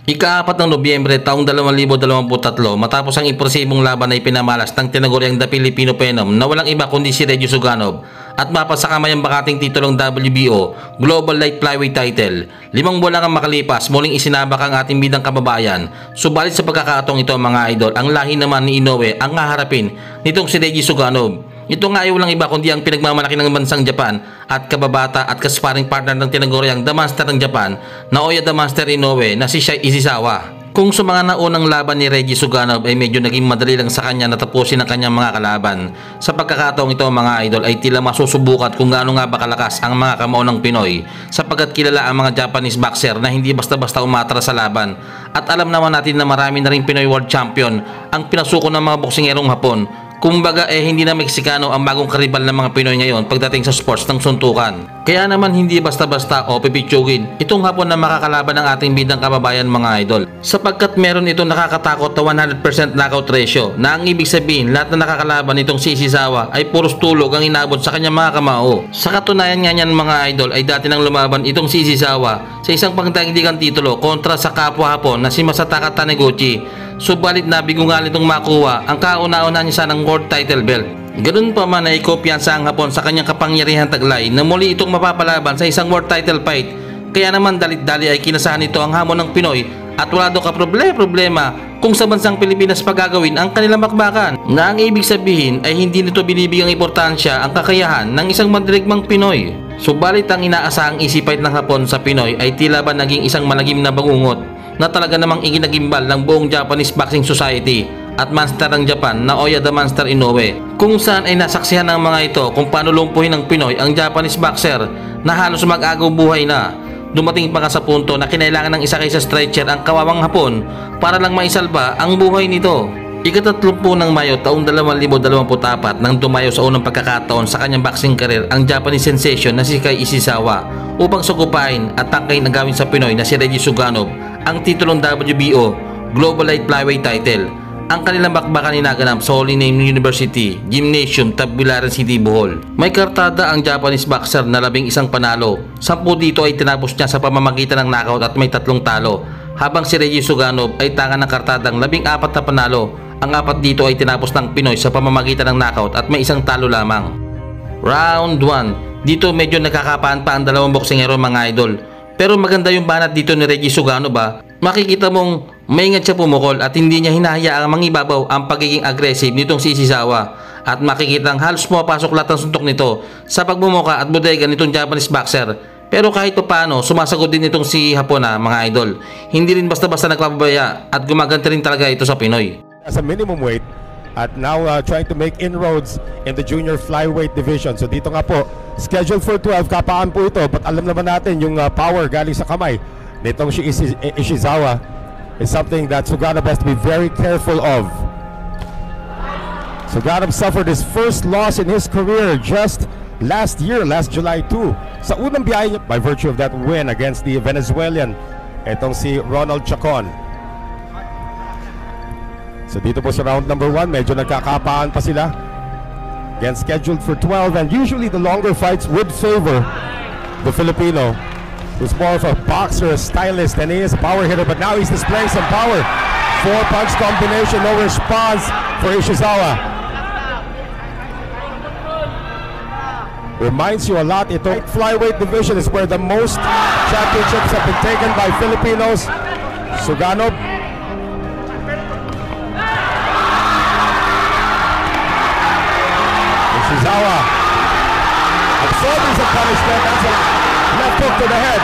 Ika-4 ng Nobyembre taong 2023 matapos ang impresibong laban ay pinamalas ng tinaguriang The Filipino Phenom na walang iba kundi si Reggie Suganov at mapasa kamay ang bakating titulong WBO Global Light Flyweight title. 5 buwan lang ang makalipas, muling isinabak ang ating bidang kababayan. Subalit sa pagkakataong ito mga idol, ang lahi naman ni Inoue ang haharapin nitong si Reggie Suganov. Ito nga ay walang iba kundi ang pinagmamalaki ng bansang Japan at kababata at kasparing partner ng tinaguriang The Monster ng Japan, Naoya The Monster Inoue na si Shai Ishizawa. Kung sa mga naunang laban ni Reggie Suganov ay medyo naging madali lang sa kanya na tapusin ang kanyang mga kalaban, sa pagkakataong ito mga idol ay tila masusubukan kung gaano nga ba kalakas ang mga kamao ng Pinoy, sapagkat kilala ang mga Japanese boxer na hindi basta-basta umatras sa laban. At alam naman natin na marami na ring Pinoy World Champion ang pinasuko ng mga boksingerong Hapon. Kumbaga hindi na Meksikano ang bagong karibal ng mga Pinoy ngayon pagdating sa sports ng suntukan. Kaya naman hindi basta-basta o pipitsugin itong Hapon na makakalaban ng ating bidang kababayan mga idol. Sapagkat meron itong nakakatakot na 100% knockout ratio na ang ibig sabihin lahat na nakakalaban itong si Ishizawa ay puros tulog ang inabot sa kanyang mga kamao. Sa katunayan nga niyan mga idol ay dati nang lumaban itong si Ishizawa sa isang pangdaigdigang titulo kontra sa kapwa Hapon na si Masataka Taniguchi. Subalit nabigo nga nitong makuha ang kauna-una niya sa ng world title belt. Ganun pa man ay kumpiyansa ang Hapon sa kanyang kapangyarihan taglay na muli itong mapapalaban sa isang world title fight. Kaya naman dalit-dali ay kinasahan nito ang hamon ng Pinoy at wala daw problema kung sa bansang Pilipinas pagagawin ang kanilang bakbakan, na ang ibig sabihin ay hindi nito binibigyang importansya ang kakayahan ng isang mandirigmang Pinoy. Subalit ang inaasahang easy fight ng Hapon sa Pinoy ay tila ba naging isang malagim na bangungot na talaga namang iginagimbal ng buong Japanese Boxing Society at Monster ng Japan, Naoya The Monster Inoue, kung saan ay nasaksihan ng mga ito kung paano lumpuhin ng Pinoy ang Japanese boxer na halos mag-agaw buhay na. Dumating pa nga sa punto na kinailangan ng isa kaysa stretcher ang kawawang Hapon para lang maisalba ang buhay nito. Ika-30 ng Mayo taong 2024 nang dumayo sa unang pagkakataon sa kanyang boxing career ang Japanese sensation na si Shai Ishizawa upang sugupain at tangkay na gawin sa Pinoy na si Reggie Suganov ang titulong WBO Global Light Flyweight title. Ang kanilang bakbakan inaganap sa Holy Name University Gymnasium, Tagbilaran City, Bohol. May kartada ang Japanese boxer na 11 panalo. 10 dito ay tinapos niya sa pamamagitan ng knockout at may 3 talo. Habang si Reggie Suganov ay tanga ng kartadang 14 na panalo. Ang 4 dito ay tinapos ng Pinoy sa pamamagitan ng knockout at may 1 talo lamang. Round 1. Dito medyo nakakapaan pa ang dalawang boksingero mga idol. Pero maganda yung banat dito ni Reggie Suganov ba? Makikita mong maingat siya pumukol at hindi niya hinahayaang mangibabaw ang pagiging aggressive nitong si Ishizawa. At makikita ang halos pumapasok lahat ng suntok nito sa pagbumuka at bodega nitong Japanese boxer. Pero kahit pa paano, sumasagot din itong si Hapon mga idol. Hindi rin basta-basta nagpapabaya at gumaganda rin talaga ito sa Pinoy. As a minimum weight at now trying to make inroads in the junior flyweight division. So dito nga po, scheduled for 12, kapaan po ito. But alam naman natin yung power galing sa kamay nitong si Ishizawa is something that Suganov has to be very careful of. Suganov suffered his first loss in his career just last year, last July 2. Sa unang biyahe niya by virtue of that win against the Venezuelan, itong si Ronald Chacon. So dito po sa round number 1, medyo nagkakapaan pa sila. Again, scheduled for 12, and usually the longer fights would favor the Filipino, who's more of a boxer, a stylist, than he is a power hitter, but now he's displaying some power. 4-punch combination, no response for Ishizawa. Reminds you a lot, ito flyweight division is where the most championships have been taken by Filipinos. Suganov. Ishizawa absorbing some punishment. That's a left hook to the head.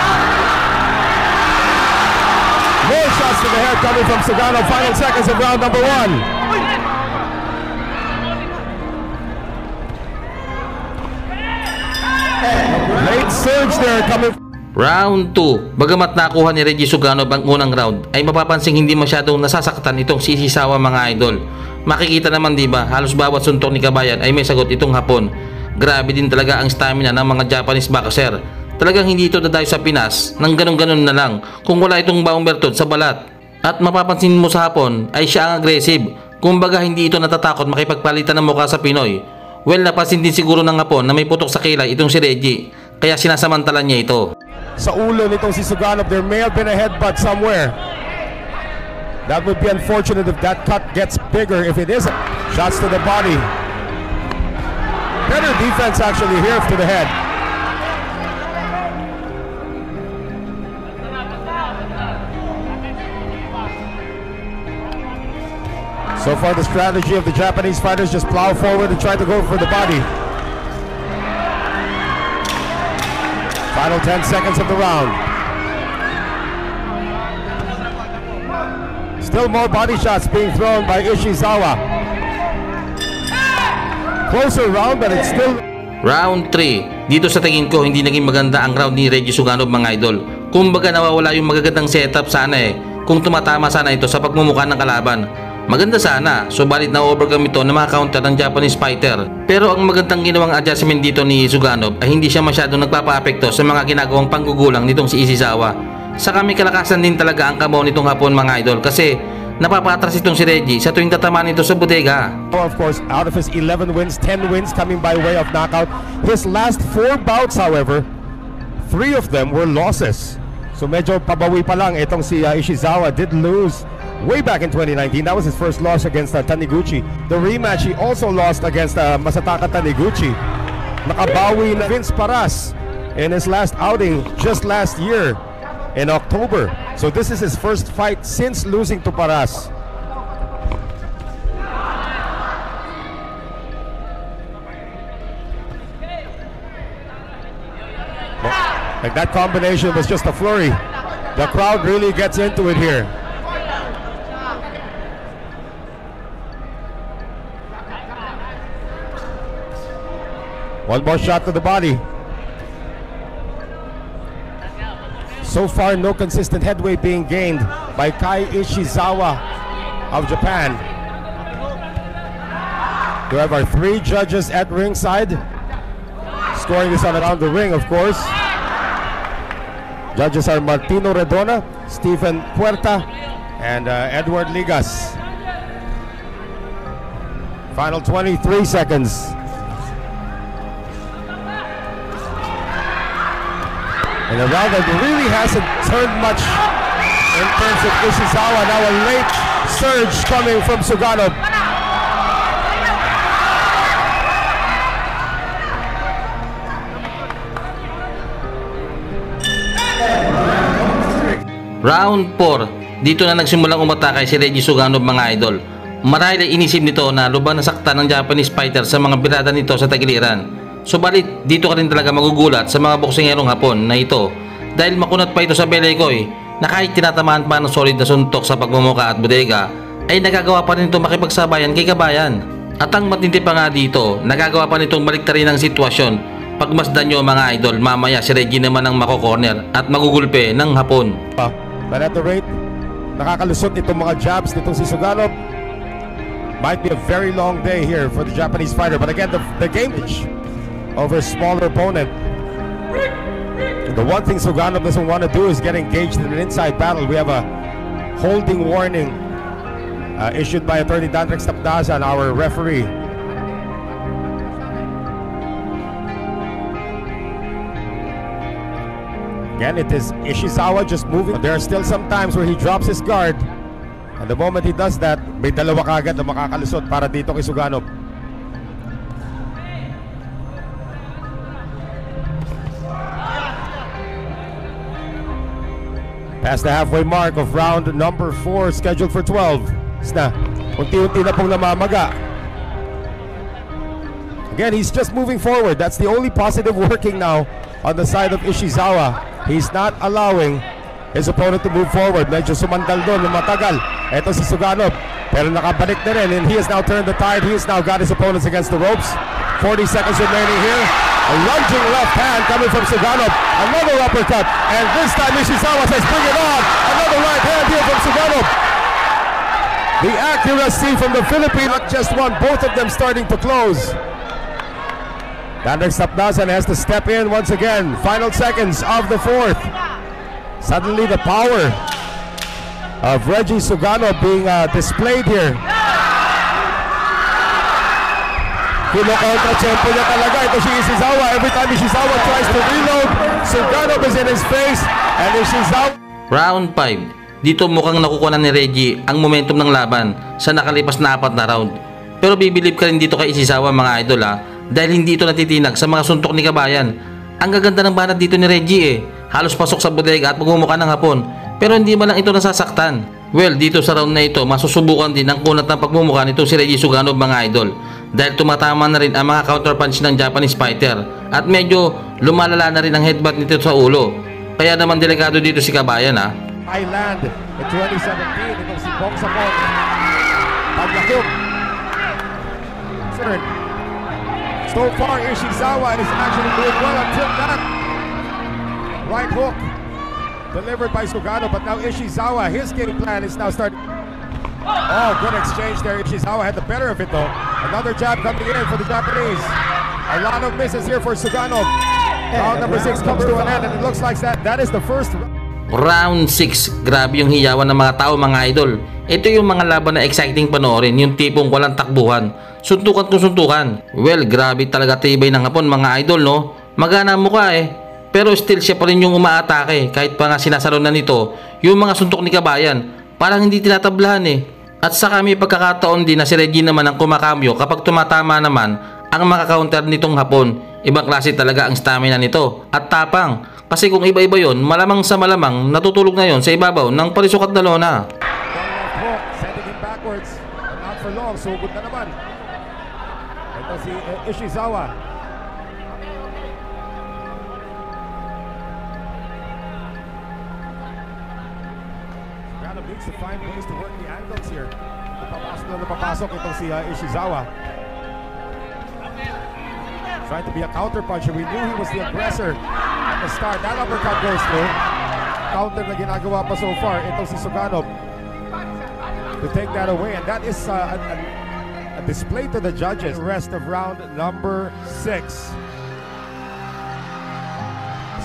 More shots to the head coming from Suganov. Final seconds of round number 1. Late surge there coming. Round 2. Bagamat nakuha ni Reggie Suganov ang unang round, ay mapapansing hindi masyadong nasasaktan itong si Ishizawa mga idol. Makikita naman diba, halos bawat suntok ni kabayan ay may sagot itong Hapon. Grabe din talaga ang stamina ng mga Japanese boxer. Talagang hindi ito dadayo sa Pinas nang ganun-ganun na lang kung wala itong baong bertod sa balat. At mapapansin mo sa Hapon ay siya ang aggressive. Kumbaga hindi ito natatakot makipagpalitan ng mukha sa Pinoy. Well, napansin din siguro ng Hapon na may putok sa kilay itong si Reggie, kaya sinasamantala niya ito. Sa ulo nitong si Suganov, there may have been a headbutt somewhere. That would be unfortunate if that cut gets bigger. If it isn't, shots to the body. Better defense actually here to the head. So far the strategy of the Japanese fighters just plow forward and try to go for the body. Final 10 seconds of the round. Still more body shots being thrown by Ishizawa. Closer round, but it's still... Round 3. Dito sa tingin ko, hindi naging maganda ang round ni Reggie Suganov, mga idol. Kumbaga nawawala yung magagandang setup sana kung tumatama sana ito sa pagmumukha ng kalaban. Maganda sana, subalit na-overcome ito na mga counter ng Japanese fighter. Pero ang magandang ginawang adjustment dito ni Suganov ay hindi siya masyadong nagpapa-apekto sa mga ginagawang panggugulang nitong si Ishizawa. Saka may kalakasan din talaga ang kamao nitong Hapon, mga idol, kasi napapatras itong si Reggie sa tuwing tatamaan nito sa bodega. Of course, out of his 11 wins, 10 wins coming by way of knockout. His last 4 bouts, however, 3 of them were losses. So medyo pabawi pa lang itong si Ishizawa. Did lose way back in 2019. That was his first loss against Taniguchi. The rematch, he also lost against Masataka Taniguchi. Nakabawi na Vince Paras in his last outing just last year in October. So this is his first fight since losing to Paras. Like that combination was just a flurry. The crowd really gets into it here. One more shot to the body. So far, no consistent headway being gained by Kai Ishizawa of Japan. We have our 3 judges at ringside. Scoring this on around the ring, of course. Judges are Martino Redona, Stephen Puerta, and Edward Ligas. Final 23 seconds. And a round that really hasn't turned much in terms of Ishizawa. Now a late surge coming from Suganov. Round 4. Dito na nagsimulang umatake si Reggie Suganov, mga idol. Marahil ay inisip nito na lubang nasaktan ng Japanese fighter sa mga birada nito sa tagiliran. Subalit, dito ka rin talaga magugulat sa mga boksingerong Hapon na ito dahil makunat pa ito sa Belekoy na kahit tinatamaan pa ng solid na suntok sa pagmumuka at bodega ay nagagawa pa rin ito makipagsabayan kay kabayan. At ang matindi pa nga dito, nagagawa pa nitong baliktarin ang sitwasyon. Pagmasdan nyo, mga idol, mamaya si Reggie naman ang makokorner at magugulpe ng Hapon. But at the rate, nakakalusot itong mga jabs nitong si Suganov. Might be a very long day here for the Japanese fighter. But again, the game over a smaller opponent. The one thing Suganov doesn't want to do is get engaged in an inside battle. We have a holding warning issued by Attorney Dandrek Stapdasan, our referee. Again, it is Ishizawa just moving. There are still some times where he drops his guard. And the moment he does that, may dalawa kagad na makakalusot para dito kay Suganov. Past the halfway mark of round number 4, scheduled for 12. Isna, unti-unti na pong namamaga. Again, he's just moving forward. That's the only positive working now on the side of Ishizawa. He's not allowing his opponent to move forward. Medyo sumandal doon ng matagal. Ito si Suganov. Pero nakabalik na rin. And he has now turned the tide. He has now got his opponents against the ropes. 40 seconds remaining here. A lunging left hand coming from Suganov. Another uppercut. And this time Ishizawa says, bring it on. Another right hand here from Suganov. The accuracy from the Philippine, not just one, both of them starting to close. Dandrek Stapdasan has to step in once again. Final seconds of the 4th. Suddenly the power of Reggie Suganov being displayed here. Kino-contra-tempo niya talaga. Ito si Ishizawa. Every time Ishizawa tries to reload, Suganov is in his face. And Ishizawa... Round 5. dito mukhang nakukuha ni Reggie ang momentum ng laban sa nakalipas na 4 na round. Pero bibilib ka rin dito kay Ishizawa mga idol dahil hindi ito natitinag sa mga suntok ni Kabayan. Ang gaganda ng banat dito ni Reggie halos pasok sa bodega at magmumukha ng hapon, pero hindi man lang ito nasasaktan. Well, dito sa round na ito, masusubukan din ang kunat ng pagmumukha nito si Reggie Suganov mga idol dahil tumatama na rin ang mga counter punch ng Japanese fighter at medyo lumalala na rin ang headbutt nito sa ulo. Kaya naman delikado dito si Kabayan Thailand in 2017, itong si Bong Sapon. Paglakip. So far, Ishizawa is actually doing well until that right hook delivered by Suganov, but now Ishizawa, his game plan is now starting. Oh, good exchange there. Ishizawa had the better of it though. Another jab coming in for the Japanese. A lot of misses here for Suganov. Round number 6 comes to an end, and it looks like that is the first. Round 6, grabe yung hiyawan ng mga tao mga idol. Ito yung mga laban na exciting panoorin, yung tipong walang takbuhan, suntukan kung suntukan. Well, grabe talaga tibay ng hapon mga idol no. Magana ang mukha pero still siya pa rin yung umaatake kahit pa nga sinasalo na nito yung mga suntok ni Kabayan. Parang hindi tinatablahan At saka may pagkakataon din na si Reggie naman ang kumakamyo kapag tumatama naman ang maka-counter nitong hapon. Ibang klase talaga ang stamina nito at tapang. Kasi kung iba-iba yon, malamang sa malamang natutulog na yon sa ibabaw ng parisukat na lona. Sending him backwards, but not for long. Sugod na naman. Ito si Ishizawa. Suganov needs to find ways to work the angles here. Napapasok itong si Ishizawa. Trying to be a counter puncher. We knew he was the aggressor at the start. That uppercut goes through. Counter na ginagawa pa so far. Itong si Suganov to take that away. And that is a display to the judges. The rest of round number 6.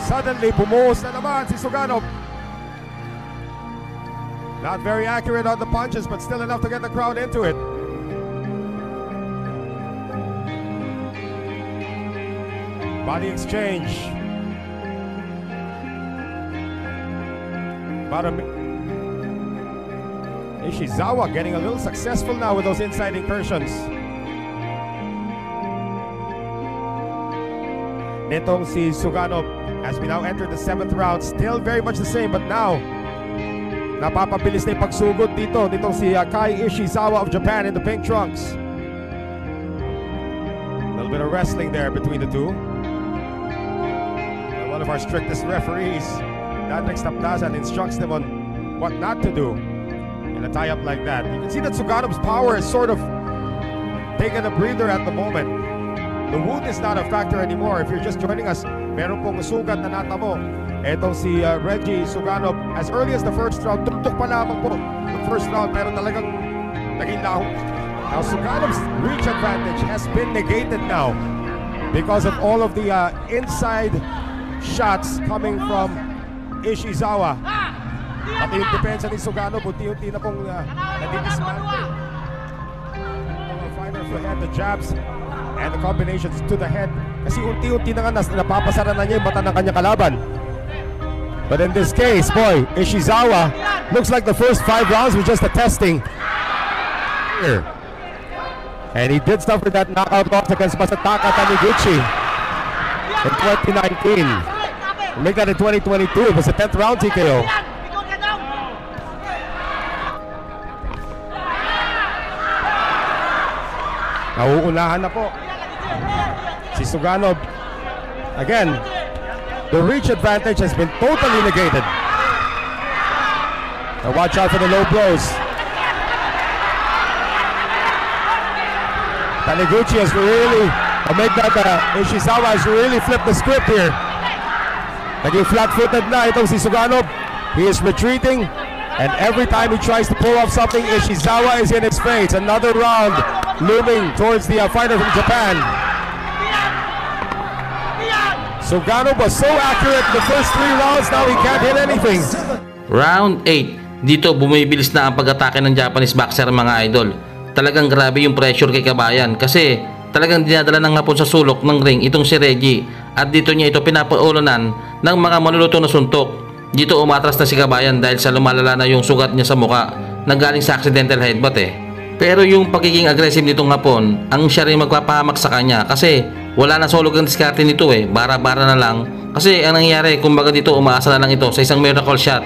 Suddenly, bumuhos na naman si Suganov. Not very accurate on the punches, but still enough to get the crowd into it. Body exchange. Ishizawa getting a little successful now with those inside incursions. Nitong si Suganov, as we now enter the 7th round, still very much the same, but now napapabilis na yung pagsugod dito nitong si Kai Ishizawa of Japan in the pink trunks. A little bit of wrestling there between the two. One of our strictest referees, Datrix Tapdazan, instructs them on what not to do in a tie-up like that. You can see that Suganov's power is sort of taking a breather at the moment. The wound is not a factor anymore. If you're just joining us, meron pong sugat na natamo. Etong si Reggie Suganov, as early as the first round, tuktok pa lamang po the first round, pero talagang naging lahong. Now Suganov's reach advantage has been negated now because of all of the inside shots coming from Ishizawa. At yung depensa ni Suganov, unti-unti na pong nadidismantle. Fighter for head, the jabs and the combinations to the head. Kasi unti-unti na nga napapasara na niya yung mata ng kanyang kalaban. But in this case, boy, Ishizawa looks like the first 5 rounds was just a testing. Here. And he did suffer that knockout loss against Masataka Taniguchi in 2019. We'll make that in 2022. It was a 10th round TKO. Nauunahan na po si Suganov. Again, the reach advantage has been totally negated. Now watch out for the low blows. Taniguchi has really, Ishizawa has really flipped the script here. Naging flat-footed na itong si Suganov. He is retreating, and every time he tries to pull off something, Ishizawa is in his face. Another round looming towards the fighter from Japan. Suganov was so accurate in the first 3 rounds, now he can't hit anything. Round 8. Dito bumibilis na ang pag-atake ng Japanese boxer mga idol. Talagang grabe yung pressure kay Kabayan kasi talagang dinadala ng hapon sa sulok ng ring itong si Reggie at dito niya ito pinapaulunan ng mga malulutong na suntok. Dito umatras na si Kabayan dahil sa lumalala na yung sugat niya sa muka na galing sa accidental headbutt Pero yung pagiging aggressive nitong Hapon ang siya rin magpapahamak sa kanya kasi wala na solog ang diskarte nito bara-bara na lang. Kasi ang nangyayari, kumbaga dito umaasa na lang ito sa isang miracle shot.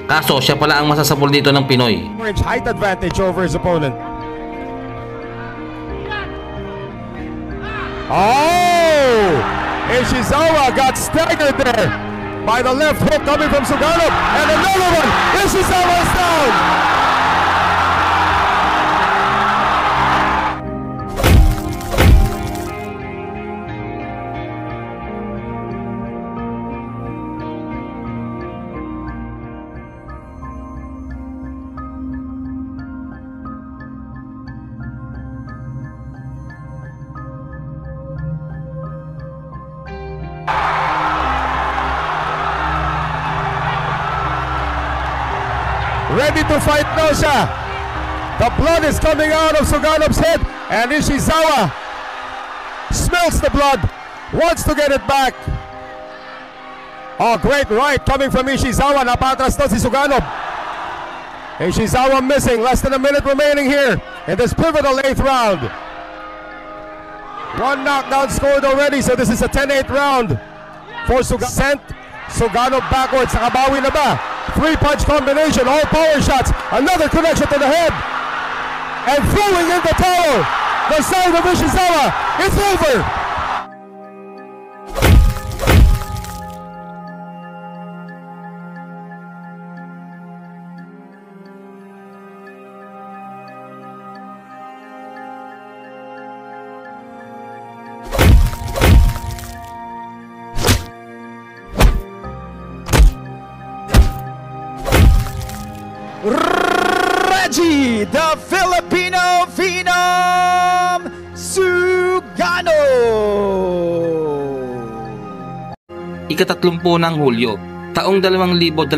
Kaso siya pala ang masasapul dito ng Pinoy. Height advantage over his opponent. Oh! Ishizawa got staggered there by the left hook coming from Suganov, and another one. Ishizawa is down. Ready to fight Nosha. The blood is coming out of Suganov's head, and Ishizawa smells the blood, wants to get it back. Oh, great right coming from Ishizawa. Napatras na si Suganov. Ishizawa missing. Less than a minute remaining here in this pivotal 8th round. One knockdown scored already, so this is a 10-8 round for Suganov. Sent Suganov backwards. Nakabawi na ba? 3-punch combination, all power shots. Another connection to the head. And throwing in the towel. The side of Ishizawa. It's over. Reggie, the Filipino Phenom Suganov. Ika-30 ng Hulyo, taong 2022,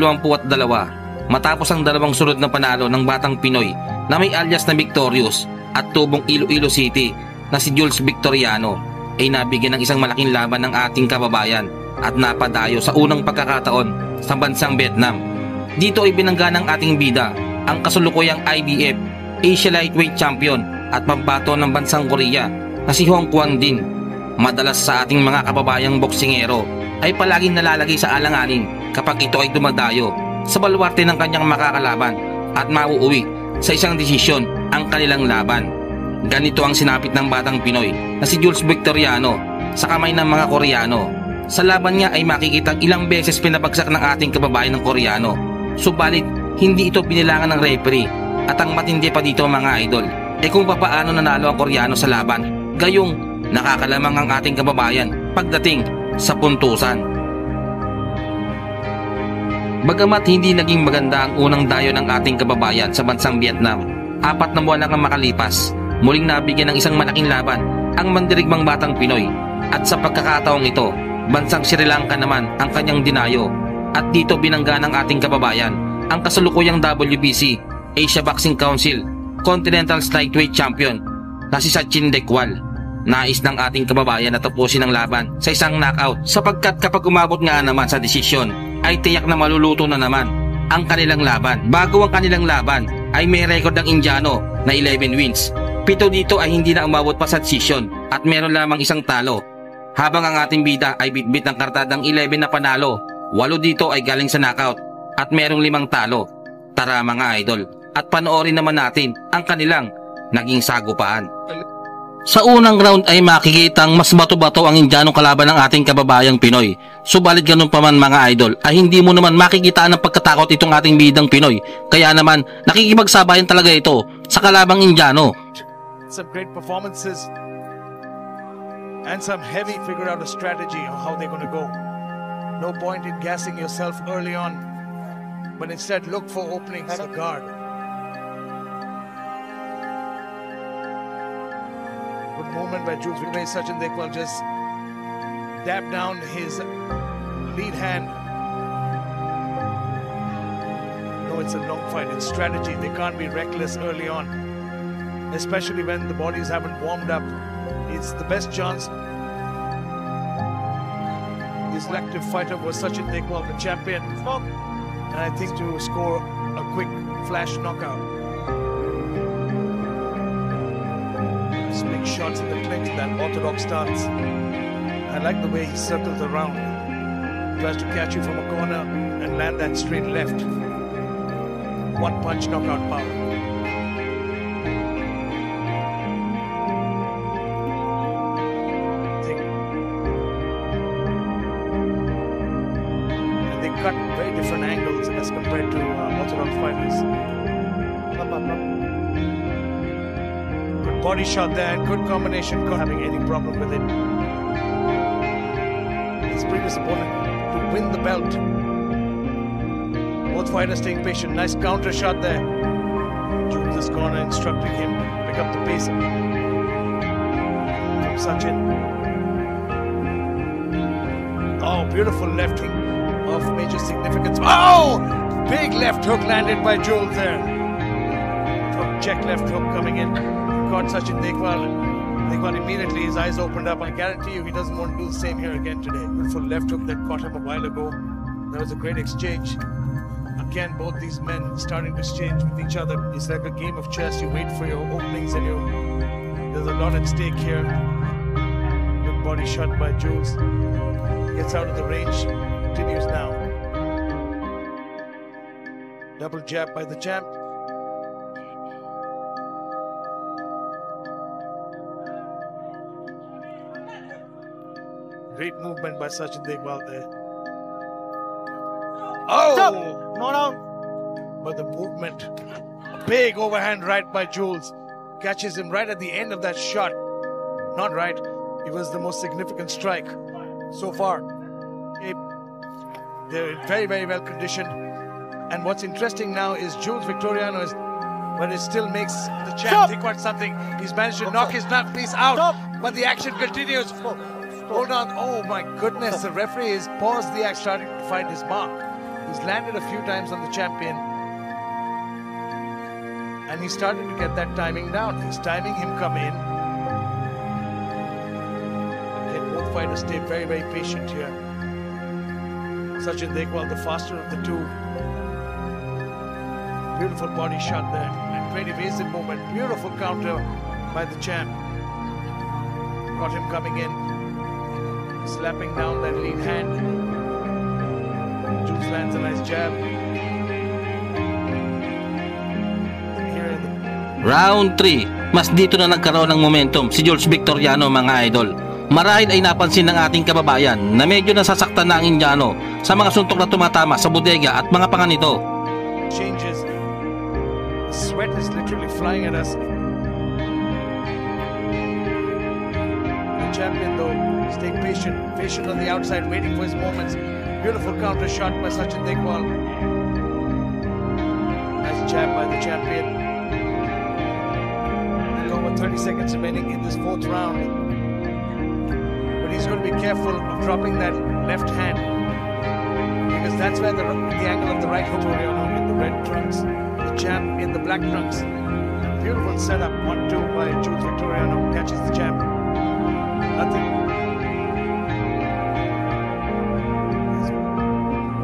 matapos ang dalawang sunod na panalo ng batang Pinoy na may alias na Victorious at tubong Iloilo City na si Jules Victoriano, ay nabigyan ng isang malaking laban ng ating kababayan at napadayo sa unang pagkakataon sa bansang Vietnam. Dito ay binangga ng ating bida ang kasulukuyang IBF Asia Lightweight Champion at pambato ng bansang Korea na si Hong Kwan Din. Madalas sa ating mga kababayang boksingero ay palaging nalalagay sa alanganin kapag ito ay dumadayo sa baluarte ng kanyang makakalaban at mauuwi sa isang desisyon ang kanilang laban. Ganito ang sinapit ng batang Pinoy na si Jules Victoriano sa kamay ng mga Koreano. Sa laban niya ay makikita ilang beses pinabagsak ng ating kababayan ng Koreano. Subalit hindi ito binilangan ng referee at ang matindi pa dito mga idol kung papaano nanalo ang Koreano sa laban, gayong nakakalamang ang ating kababayan pagdating sa puntusan. Bagamat hindi naging maganda ang unang dayo ng ating kababayan sa bansang Vietnam, 4 na buwan lang ang makalipas, muling nabigyan ng isang malaking laban ang mandirigmang batang Pinoy at sa pagkakataong ito, bansang Sri Lanka naman ang kanyang dinayo at dito binangga ng ating kababayan ang kasalukuyang WBC Asia Boxing Council Continental Lightweight Champion na si Sachin Dekwal. Nais ng ating kababayan na tapusin ang laban sa isang knockout sapagkat kapag umabot nga naman sa desisyon ay tiyak na maluluto na naman ang kanilang laban. Bago ang kanilang laban ay may record ng Indiano na 11 wins. 7 dito ay hindi na umabot pa sa desisyon at meron lamang isang talo. Habang ang ating bida ay bitbit ng kartadang 11 na panalo, 8 dito ay galing sa knockout at merong 5 talo. Tara mga idol at panoorin naman natin ang kanilang naging sagupaan. Sa unang round ay makikitang mas bato-bato ang Indianong kalaban ng ating kababayang Pinoy. Subalit ganun pa man mga idol ay hindi mo naman makikita ng pagkatakot itong ating bidang Pinoy. Kaya naman nakikipagsabayan talaga ito sa kalabang Indiano. Some great performances and some heavy figure out a strategy on how they're going to go. No point in gassing yourself early on, but instead look for openings in the guard. Good movement by Jules Victoriano. Sachin Dekwal just dabbed down his lead hand. No, it's a long fight. It's strategy. They can't be reckless early on, especially when the bodies haven't warmed up. It's the best chance. This active fighter was Sachin Dekwal, the champion. And I think to score a quick flash knockout. Just big shots in the clinch, that orthodox stance. I like the way he circles around. Tries to catch you from a corner and land that straight left. One punch knockout power. And they cut very different angles as compared to orthodox fighters. Good body shot there and good combination. Not having any problem with it. His previous opponent to win the belt. Both fighters staying patient. Nice counter shot there. Jules' corner instructing him to pick up the pace from Sachin. Oh, beautiful left hook of major significance. Oh! Big left hook landed by Jules there. Check left hook coming in. Caught Sachin Dekwal. Dekwal immediately, his eyes opened up. I guarantee you he doesn't want to do the same here again today. Beautiful left hook that caught him a while ago. That was a great exchange. Again, both these men starting to exchange with each other. It's like a game of chess. You wait for your openings and there's a lot at stake here. Good body shot by Jules. Gets out of the range. Continues now. Double jab by the champ. Great movement by Sachin Dekwal there. Oh! Stop. No, no. But the movement, a big overhand right by Jules. Catches him right at the end of that shot. Not right. It was the most significant strike so far. They're very, very well conditioned. And what's interesting now is Jules Victoriano but it still makes the champ think about something. He's managed to knock his piece out, but the action continues. Hold on. Oh my goodness. The referee has paused the act, starting to find his mark. He's landed a few times on the champion. And he's starting to get that timing down. He's timing him come in. Again, both fighters stay very, very patient here. Sachin Dekwal, the faster of the two. Beautiful body shot there. And great evasive movement. Beautiful counter by the champ. Got him coming in. Slapping down that lead hand. Jules lands a nice jab. Round 3. Mas dito na nagkaroon ng momentum si Jules Victoriano, mga idol. Marahil ay napansin ng ating kababayan na medyo nasasaktan na ang Indiano sa mga suntok na tumatama sa bodega at mga panga nito. Changes. Sweat is literally flying at us. The champion though, staying patient on the outside, waiting for his moments. Beautiful counter shot by Sachin Dekwal. Nice jab by the champion. And over 30 seconds remaining in this fourth round. But he's going to be careful of dropping that left hand, because that's where the angle of the right hook in the red trunks. The champ in the black trunks. Beautiful setup. 1-2 by Jules Victoriano. Catches the champ. Nothing.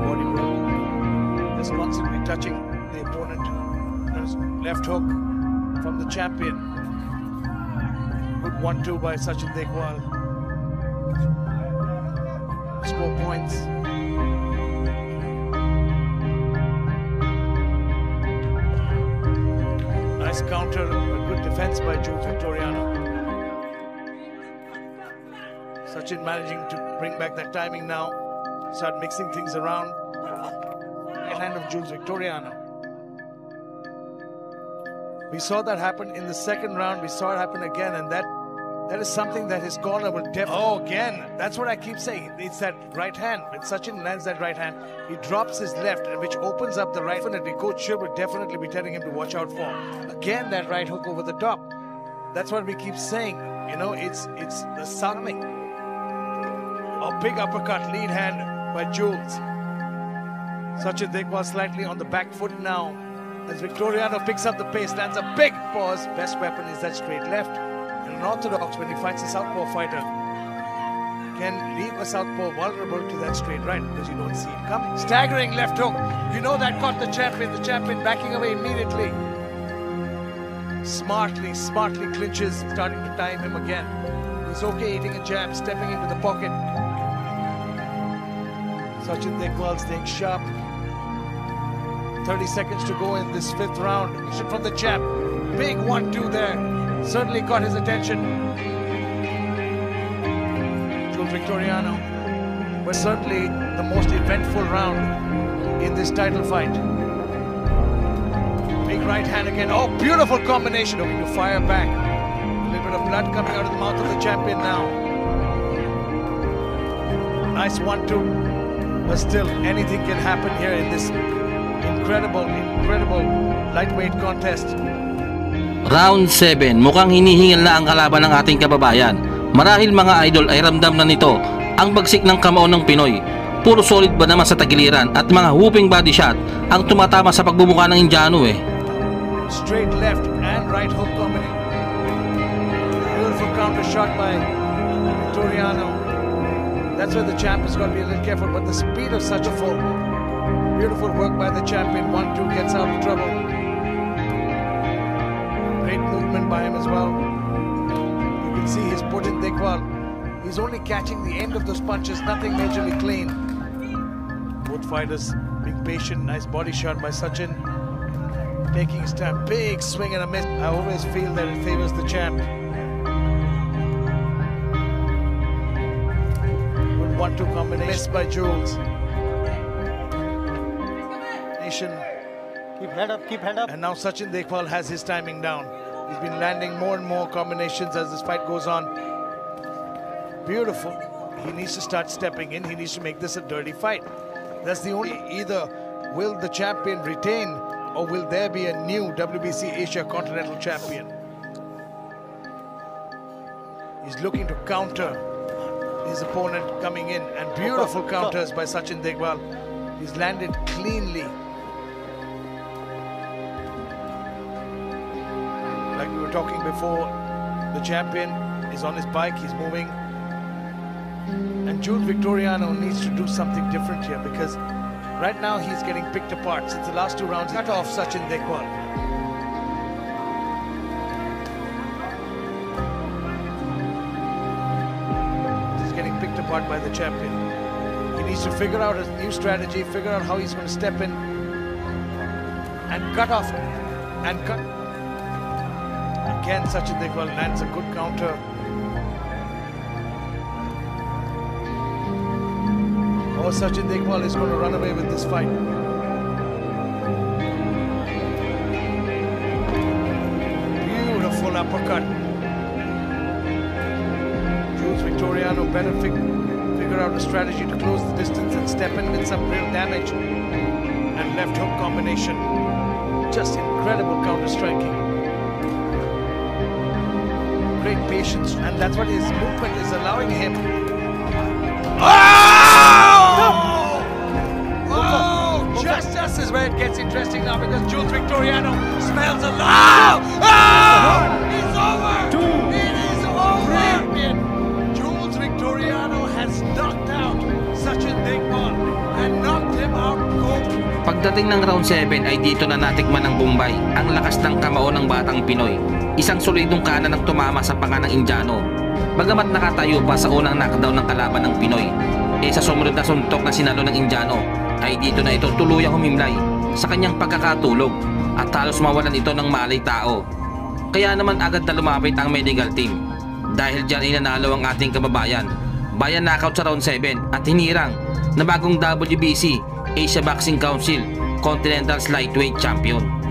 Body work. Just constantly touching the opponent. There's left hook from the champion. Good 1-2 by Sachin Dekwal. Score points. Nice counter, a good defense by Jules Victoriano. Sachin managing to bring back that timing now. Start mixing things around. Right hand of Jules Victoriano. We saw that happen in the second round. We saw it happen again, and that is something that his corner will definitely... Oh, again, that's what I keep saying. It's that right hand. When Sachin lands that right hand, he drops his left, which opens up the right. Definitely, Coach Shiv would definitely be telling him to watch out for. Again, that right hook over the top. That's what we keep saying. You know, it's the something. A big uppercut, lead hand by Jules. Sachin Dekwal slightly on the back foot now. As Victoriano picks up the pace, lands a big pause. Best weapon is that straight left. And an orthodox, when he fights a southpaw fighter, can leave a southpaw vulnerable to that straight right because you don't see it coming. Staggering left hook. You know that caught the champion backing away immediately. Smartly clinches, starting to time him again. He's okay eating a jab, stepping into the pocket. Sachin Dekewal staying sharp. 30 seconds to go in this 5th round. From the jab. Big 1-2 there. Certainly caught his attention. Jules Victoriano. But certainly the most eventful round in this title fight. Big right hand again. Oh, beautiful combination. Looking to fire back. A little bit of blood coming out of the mouth of the champion now. Nice 1-2. But still, anything can happen here in this incredible lightweight contest. Round 7, mukhang hinihingal na ang kalaban ng ating kababayan. Marahil mga idol ay ramdam na nito ang bagsik ng kamao ng Pinoy. Puro solid ba naman sa tagiliran at mga whooping body shot ang tumatama sa pagbumuka ng Indiano eh. Straight left and right hook combination. Beautiful counter shot by Victoriano. That's where the champ has got to be a little careful, but the speed of such a foe. Beautiful work by the champion. 1-2 gets out of trouble. Great movement by him as well. You can see his put in Dekewal. He's only catching the end of those punches, nothing majorly clean. Both fighters being patient. Nice body shot by Sachin. Taking his time. Big swing and a miss. I always feel that it favors the champ. Good 1-2 combination. Missed by Jules. Keep head up. And now Sachin Dekewal has his timing down. He's been landing more and more combinations as this fight goes on. Beautiful. He needs to start stepping in. He needs to make this a dirty fight. That's the only, either will the champion retain or will there be a new WBC Asia Continental Champion? He's looking to counter his opponent coming in, and beautiful counters by Sachin Dekewal. He's landed cleanly. Like we were talking before, the champion is on his bike, he's moving. And Jules Victoriano needs to do something different here because right now he's getting picked apart. Since the last 2 rounds, cut off Sachin Dekewal. He's getting picked apart by the champion. He needs to figure out a new strategy, figure out how he's going to step in and cut off and cut. Again, Sachin Dekewal lands a good counter. Oh, Sachin Dekewal is going to run away with this fight. Beautiful uppercut. Jules Victoriano better figure out a strategy to close the distance and step in with some real damage. And left hook combination. Just incredible counter striking. Great patience, and that's what his movement is allowing him. Just is where it gets interesting now because Jules Victoriano smells a lot. It's over! It is over! Jules Victoriano has knocked out Sachin Dekewal and knocked him out cold. Pagdating ng round 7 ay dito na natikman ng Bombay ang lakas ng kamao ng batang Pinoy. Isang solidong kanan ang tumama sa panga ng Indiano. Bagamat nakatayo pa sa unang knockdown ng kalaban ng Pinoy, sa sumunod na suntok na sinalo ng Indiano, ay dito na ito tuluyang humimlay sa kanyang pagkakatulog at halos mawalan ito ng malay tao. Kaya naman agad na lumapit ang medical team. Dahil dyan ay nanalo ang ating kababayan. Bayan knockout sa round 7 at hinirang na bagong WBC Asia Boxing Council Continental Lightweight Champion.